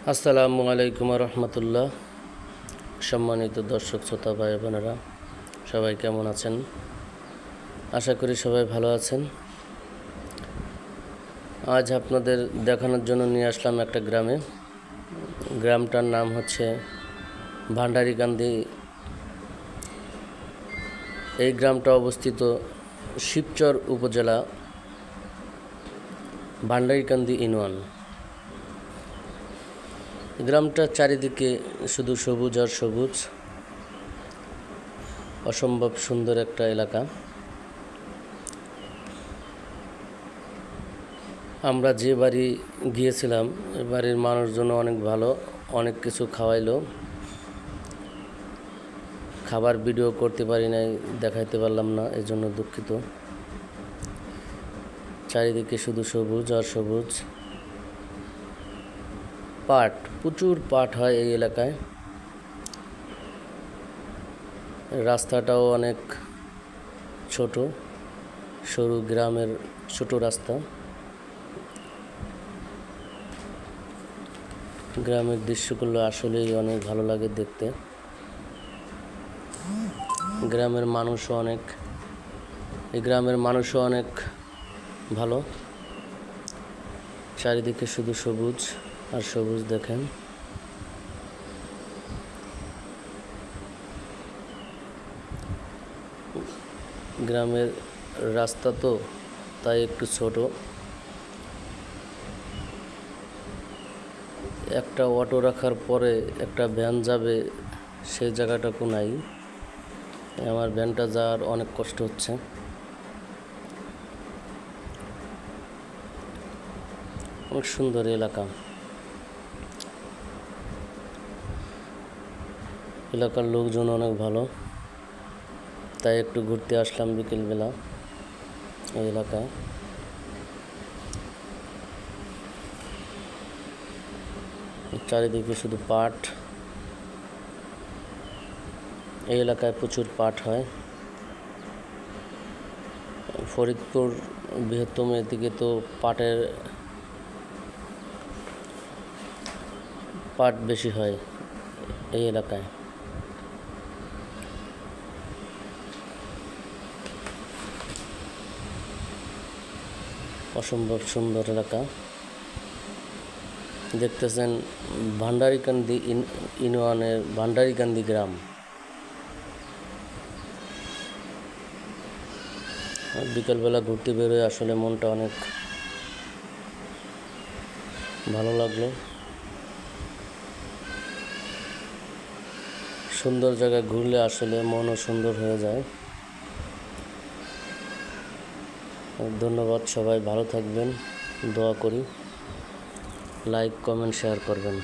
আসসালামু আলাইকুম রহমতুল্লাহ। সম্মানিত দর্শক শ্রোতা ভাই বোনেরা, সবাই কেমন আছেন? আশা করি সবাই ভালো আছেন। আজ আপনাদের দেখানোর জন্য নিয়ে আসলাম একটা গ্রামটার নাম হচ্ছে ভান্ডারিকান্দি। এই গ্রামটা অবস্থিত শিবচর উপজেলা, ভান্ডারিকান্দি ইউনিয়ন। গ্রামটার চারিদিকে শুধু সবুজ আর সবুজ, অসম্ভব সুন্দর একটা এলাকা। আমরা যে বাড়ি গিয়েছিলাম, এ বাড়ির মানুষজন অনেক ভালো, অনেক কিছু খাওয়াইলো। খাবার ভিডিও করতে পারি নাই, দেখাইতে পারলাম না, এজন্য দুঃখিত। চারিদিকে শুধু সবুজ আর সবুজ। পাট, প্রচুর পাট হয় এই এলাকায়। রাস্তাটাও অনেক ছোট, সরু গ্রামের ছোট রাস্তা। গ্রামের দৃশ্যগুলো আসলেই অনেক ভালো লাগে দেখতে। এই গ্রামের মানুষও অনেক ভালো। চারিদিকে শুধু সবুজ আর সবুজ। দেখেন, গ্রামের রাস্তা তো তাই একটু ছোট। একটা অটো রাখার পরে একটা ভ্যান যাবে, সেই জায়গাটাও নাই। আমার ভ্যানটা যাওয়ার অনেক কষ্ট হচ্ছে। অনেক সুন্দর এলাকা। এলাকার লোকজন অনেক ভালো, তাই একটু ঘুরতে আসলাম বিকেলবেলা এই এলাকায়। চারিদিকে শুধু পাট। এই এলাকায় প্রচুর পাট হয়। ফরিদপুর বৃহত্তম, এদিকে তো পাট বেশি হয় এই এলাকায়। অসম্ভব সুন্দর এলাকা। দেখতেছেন ভান্ডারিকান্দি ইউনিয়নের ভান্ডারিকান্দি গ্রাম। বিকালবেলা ঘুরতে বেরোয় আসলে মনটা অনেক ভালো লাগলো। সুন্দর জায়গায় ঘুরলে আসলে মনও সুন্দর হয়ে যায়। ধন্যবাদ, সবাই ভালো থাকবেন, দোয়া করি। লাইক, কমেন্ট, শেয়ার করবেন।